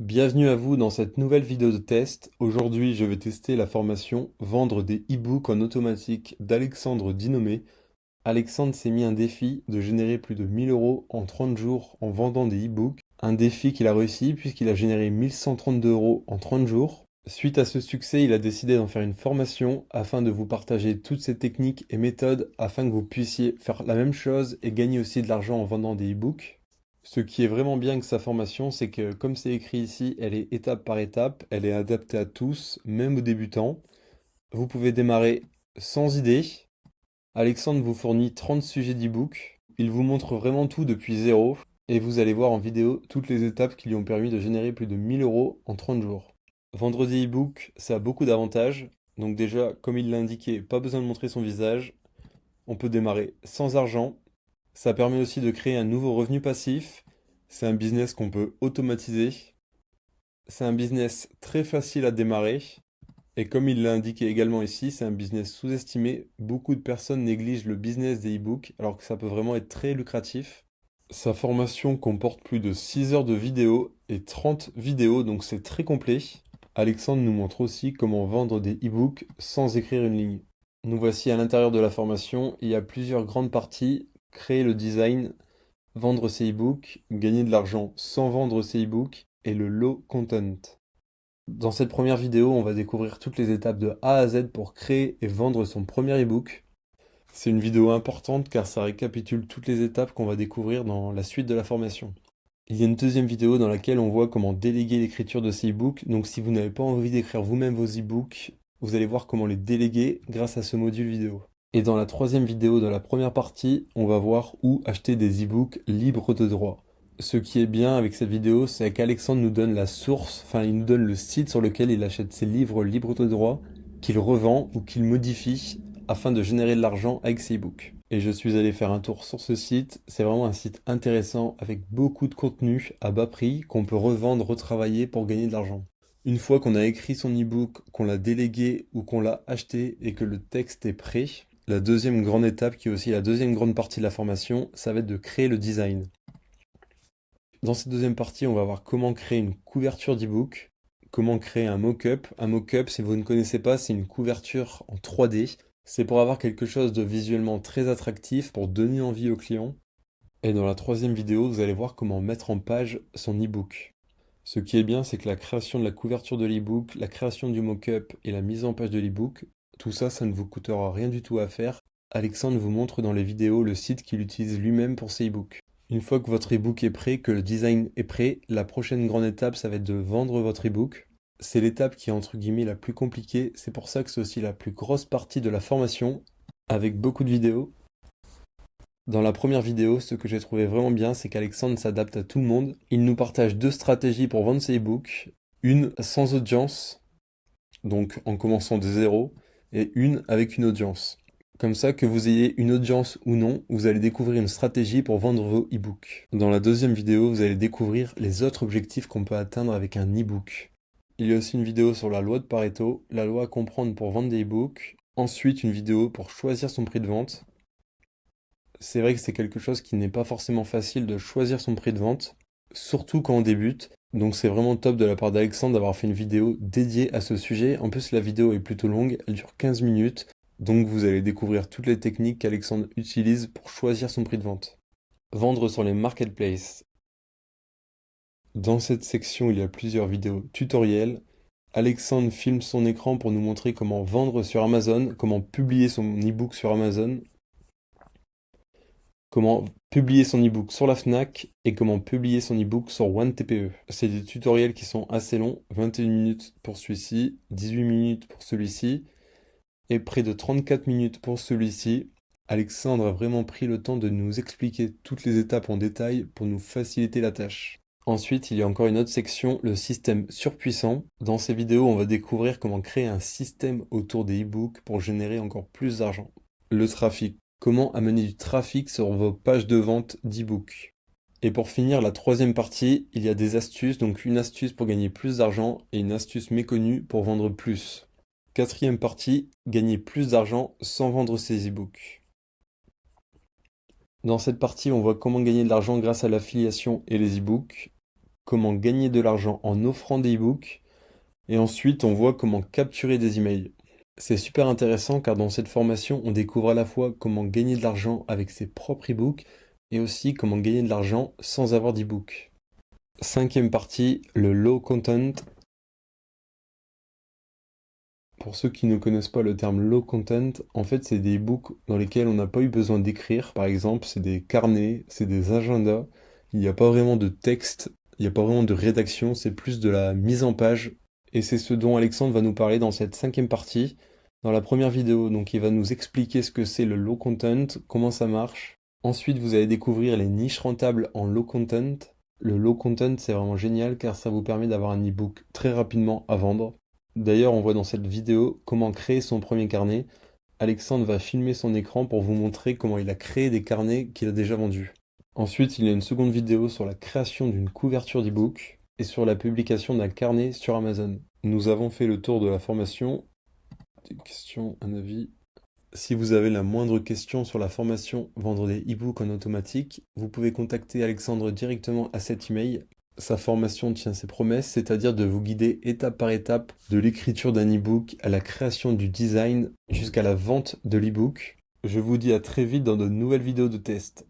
Bienvenue à vous dans cette nouvelle vidéo de test. Aujourd'hui, je vais tester la formation Vendre des e-books en automatique d'Alexandre Dinomé. Alexandre s'est mis un défi de générer plus de 1000 euros en 30 jours en vendant des e-books. Un défi qu'il a réussi puisqu'il a généré 1132 euros en 30 jours. Suite à ce succès, il a décidé d'en faire une formation afin de vous partager toutes ces techniques et méthodes afin que vous puissiez faire la même chose et gagner aussi de l'argent en vendant des e-books. Ce qui est vraiment bien avec sa formation, c'est que comme c'est écrit ici, elle est étape par étape, elle est adaptée à tous, même aux débutants. Vous pouvez démarrer sans idée. Alexandre vous fournit 30 sujets d'e-book. Il vous montre vraiment tout depuis zéro et vous allez voir en vidéo toutes les étapes qui lui ont permis de générer plus de 1000 euros en 30 jours. Vendre des e-books, ça a beaucoup d'avantages. Donc déjà, comme il l'a indiqué, pas besoin de montrer son visage. On peut démarrer sans argent. Ça permet aussi de créer un nouveau revenu passif. C'est un business qu'on peut automatiser. C'est un business très facile à démarrer. Et comme il l'a indiqué également ici, c'est un business sous-estimé. Beaucoup de personnes négligent le business des e-books alors que ça peut vraiment être très lucratif. Sa formation comporte plus de 6 heures de vidéos et 30 vidéos, donc c'est très complet. Alexandre nous montre aussi comment vendre des e-books sans écrire une ligne. Nous voici à l'intérieur de la formation. Il y a plusieurs grandes parties. Créer le design, vendre ses e-books, gagner de l'argent sans vendre ses e-books et le low content. Dans cette première vidéo, on va découvrir toutes les étapes de A à Z pour créer et vendre son premier e-book. C'est une vidéo importante car ça récapitule toutes les étapes qu'on va découvrir dans la suite de la formation. Il y a une deuxième vidéo dans laquelle on voit comment déléguer l'écriture de ces e-books. Donc si vous n'avez pas envie d'écrire vous-même vos e-books, vous allez voir comment les déléguer grâce à ce module vidéo. Et dans la troisième vidéo de la première partie, on va voir où acheter des e-books libres de droit. Ce qui est bien avec cette vidéo, c'est qu'Alexandre nous donne la source, enfin il nous donne le site sur lequel il achète ses livres libres de droit, qu'il revend ou qu'il modifie afin de générer de l'argent avec ses e-books. Et je suis allé faire un tour sur ce site, c'est vraiment un site intéressant avec beaucoup de contenu à bas prix qu'on peut revendre, retravailler pour gagner de l'argent. Une fois qu'on a écrit son e-book, qu'on l'a délégué ou qu'on l'a acheté et que le texte est prêt, la deuxième grande étape, qui est aussi la deuxième grande partie de la formation, ça va être de créer le design. Dans cette deuxième partie, on va voir comment créer une couverture d'e-book, comment créer un mock-up. Un mock-up, si vous ne connaissez pas, c'est une couverture en 3D. C'est pour avoir quelque chose de visuellement très attractif, pour donner envie aux clients. Et dans la troisième vidéo, vous allez voir comment mettre en page son e-book. Ce qui est bien, c'est que la création de la couverture de l'e-book, la création du mock-up et la mise en page de l'e-book, tout ça, ça ne vous coûtera rien du tout à faire. Alexandre vous montre dans les vidéos le site qu'il utilise lui-même pour ses e-books. Une fois que votre e-book est prêt, que le design est prêt, la prochaine grande étape, ça va être de vendre votre e-book. C'est l'étape qui est entre guillemets la plus compliquée, c'est pour ça que c'est aussi la plus grosse partie de la formation, avec beaucoup de vidéos. Dans la première vidéo, ce que j'ai trouvé vraiment bien, c'est qu'Alexandre s'adapte à tout le monde. Il nous partage deux stratégies pour vendre ses e-books. Une sans audience, donc en commençant de zéro, et une avec une audience. Comme ça, que vous ayez une audience ou non, vous allez découvrir une stratégie pour vendre vos e-books. Dans la deuxième vidéo, vous allez découvrir les autres objectifs qu'on peut atteindre avec un e-book. Il y a aussi une vidéo sur la loi de Pareto, la loi à comprendre pour vendre des e-books. Ensuite, une vidéo pour choisir son prix de vente. C'est vrai que c'est quelque chose qui n'est pas forcément facile de choisir son prix de vente, surtout quand on débute. Donc c'est vraiment top de la part d'Alexandre d'avoir fait une vidéo dédiée à ce sujet. En plus, la vidéo est plutôt longue, elle dure 15 minutes. Donc vous allez découvrir toutes les techniques qu'Alexandre utilise pour choisir son prix de vente. Vendre sur les marketplaces. Dans cette section, il y a plusieurs vidéos tutoriels. Alexandre filme son écran pour nous montrer comment vendre sur Amazon, comment publier son e-book sur Amazon, comment publier son e-book sur la Fnac et comment publier son e-book sur OneTPE. C'est des tutoriels qui sont assez longs, 21 minutes pour celui-ci, 18 minutes pour celui-ci et près de 34 minutes pour celui-ci. Alexandre a vraiment pris le temps de nous expliquer toutes les étapes en détail pour nous faciliter la tâche. Ensuite, il y a encore une autre section, le système surpuissant. Dans ces vidéos, on va découvrir comment créer un système autour des e-books pour générer encore plus d'argent. Le trafic. Comment amener du trafic sur vos pages de vente d'e-book. Et pour finir, la troisième partie, il y a des astuces, donc une astuce pour gagner plus d'argent et une astuce méconnue pour vendre plus. Quatrième partie, gagner plus d'argent sans vendre ses e-books. Dans cette partie, on voit comment gagner de l'argent grâce à l'affiliation et les e-books, comment gagner de l'argent en offrant des e-books. Et ensuite, on voit comment capturer des emails. C'est super intéressant car dans cette formation, on découvre à la fois comment gagner de l'argent avec ses propres e-books et aussi comment gagner de l'argent sans avoir d'e-book. Cinquième partie, le low content. Pour ceux qui ne connaissent pas le terme low content, en fait, c'est des e-books dans lesquels on n'a pas eu besoin d'écrire. Par exemple, c'est des carnets, c'est des agendas. Il n'y a pas vraiment de texte, il n'y a pas vraiment de rédaction, c'est plus de la mise en page. Et c'est ce dont Alexandre va nous parler dans cette cinquième partie, dans la première vidéo. Donc, il va nous expliquer ce que c'est le low content, comment ça marche. Ensuite, vous allez découvrir les niches rentables en low content. Le low content, c'est vraiment génial car ça vous permet d'avoir un e-book très rapidement à vendre. D'ailleurs, on voit dans cette vidéo comment créer son premier carnet. Alexandre va filmer son écran pour vous montrer comment il a créé des carnets qu'il a déjà vendus. Ensuite, il y a une seconde vidéo sur la création d'une couverture d'e-book et sur la publication d'un carnet sur Amazon. Nous avons fait le tour de la formation. Des questions, un avis? Si vous avez la moindre question sur la formation Vendre des e-books en automatique, vous pouvez contacter Alexandre directement à cet email. Sa formation tient ses promesses, c'est-à-dire de vous guider étape par étape de l'écriture d'un e-book à la création du design jusqu'à la vente de l'e-book. Je vous dis à très vite dans de nouvelles vidéos de test.